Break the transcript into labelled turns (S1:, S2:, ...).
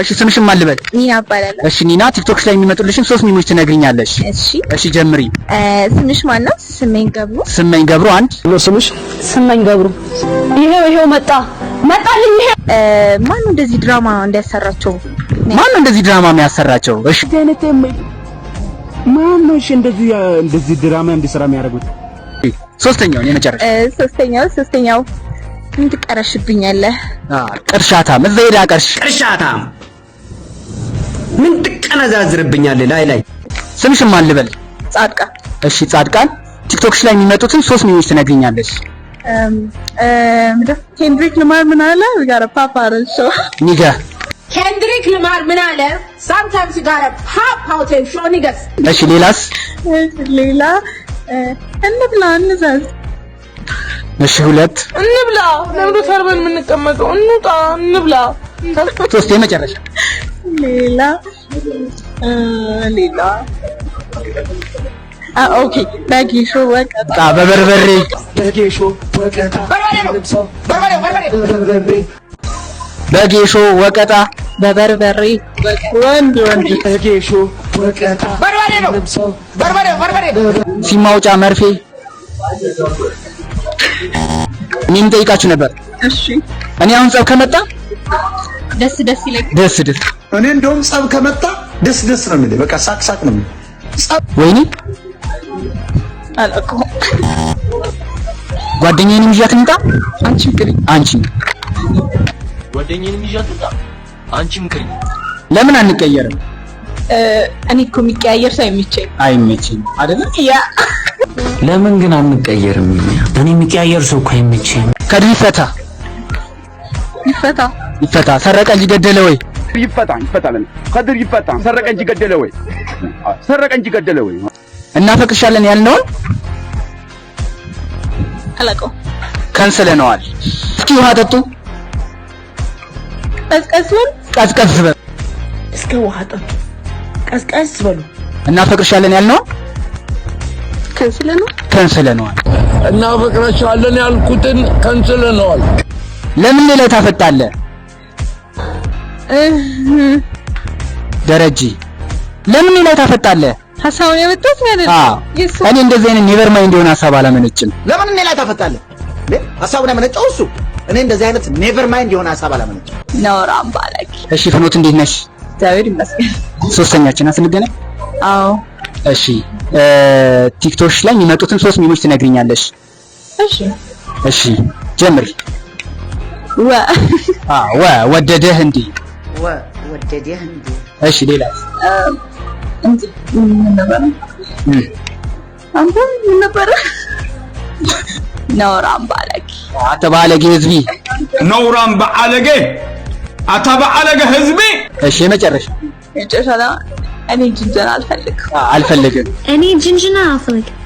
S1: እሺ ስምሽን ማን ልበል?
S2: ኒና እባላለሁ።
S1: እሺ ኒና ቲክቶክ ላይ የሚመጡልሽን 3 ሚሞች ትነግሪኛለሽ? እሺ ጀምሪ።
S2: ስምሽ ማን ነው? ስመኝ ገብሩ።
S1: ስመኝ ገብሩ አንድ
S3: ነው ስምሽ?
S4: ስመኝ ገብሩ። ይሄው መጣልኝ።
S2: ማን ነው እንደዚህ ድራማ እንዲያሰራቸው?
S1: ማን ነው እንደዚህ ድራማ የሚያሰራቸው? እሺ
S5: ማን ነው እንደዚህ ድራማ እንዲሰራ የሚያደርጉት?
S1: ሶስተኛው የመጨረሻ
S2: ሶስተኛው ምን ትቀረሽብኛለህ?
S1: ቅርሻታም እዛ ሄዳ ቅርሻታም
S6: ምን ትቀነዛዝርብኛለህ? ላይ
S1: ስምሽን ማን ልበል?
S2: ጻድቃን።
S1: እሺ ጻድቃን ቲክቶክሽ ላይ የሚመጡትን 3 ሚሞች ትነግሪኛለሽ?
S2: ኬንድሪክ ለማር ምን አለ? we got a pop out show
S1: ኒጋ
S4: ኬንድሪክ ለማር ምን አለ? sometimes you got a pop out show niggas።
S1: እሺ ሌላስ?
S2: ሌላ እንብላ እንዘዝ።
S1: እሺ ሁለት
S3: እንብላ ለምዶ ተርበን የምንቀመጠው እንውጣ እንብላ።
S1: 3 የመጨረሻ
S2: ሌላ ኦኬ በጌሾ ወቀጣ
S1: በበርበሬ
S6: በጌሾ ወቀጣ
S1: በጌሾ ወቀጣ
S2: በበርበሬ
S1: ወንድ
S6: በጌሾ ወቀጣ በርበሬ
S1: ሲማውጫ መርፌ እኔም ጠይቃችሁ ነበር።
S2: እሺ
S1: እኔ አሁን ጸብ ከመጣ
S2: ደስ ይለኝ።
S1: ደስ
S7: እኔ እንደውም ጸብ ከመጣ ደስ ነው የሚለኝ። በቃ ሳቅ ነው የሚለኝ።
S1: ወይኔ
S2: አላውቅም።
S1: ጓደኛዬንም ይዣት እንምጣ? አንቺ
S8: ጓደኛዬንም ይዣት እንምጣ? አንቺም ቅሪ።
S1: ለምን አንቀየርም?
S2: እኔ እኮ የሚቀያየር ሰው
S1: አይመቸኝም አይደለ?
S2: ያ
S6: ለምን ግን አንቀየርም? እኔ የሚቀያየር ሰው እኮ አይመቸኝም።
S1: ከድር ይፈታ። ሰረቀ እንጂ ገደለ ወይ?
S5: ይፈታል። ከድር ይፈታ። ሰረቀ እንጂ ገደለ ወይ?
S1: እናፈቅርሻለን ያልነውን
S2: አላውቅም።
S1: ከንስለነዋል። እስኪ ውሃ ጠጡ። ቀዝቀዝ በል።
S3: እስከ ውሃ ጠጡ። ቀዝቀዝ በሉ።
S1: እናፈቅርሻለን ያልነውን ከንስለነዋል።
S5: እናፈቅራቸዋለን ያልኩትን ከንስለነዋል።
S1: ለምን ሌላ ታፈጣለህ? ደረጃ ለምን ሌላ ታፈጣለህ?
S2: ሐሳቡን ያመጣት ማለት ነው።
S1: እኔ እንደዚህ አይነት ኔቨር ማይንድ የሆነ ሐሳብ አላመነጭም።
S6: ለምን እኔ ላይ ታፈጣለህ? ሐሳቡን ያመነጨው እሱ። እኔ እንደዚህ አይነት ኔቨር ማይንድ የሆነ ሐሳብ አላመነጭም።
S2: ነውራም ባላቂ።
S1: እሺ ፍኖት እንዴት ነሽ?
S2: እግዚአብሔር ይመስገን።
S1: ሶስተኛችን አስንገናኝ።
S2: አዎ
S1: እሺ ቲክቶክ ላይ የሚመጡትን 3 ሚሞች ትነግሪኛለሽ? እሺ ጀምሪ። ወደደህ እንዴ?
S4: ወደደህ እንዴ?
S1: እሺ ሌላ
S2: እንዴ ምን ነበር? አንተ ምን ነበር? ነውራም ባለጌ
S1: አተባለጌ ህዝቢ
S7: ነውራም ባለጌ አተባለጌ ህዝቢ።
S1: እሺ የመጨረሻ
S2: እኔ ጅንጀና አልፈልግም።
S1: እኔ ጅንጀና አልፈልግም።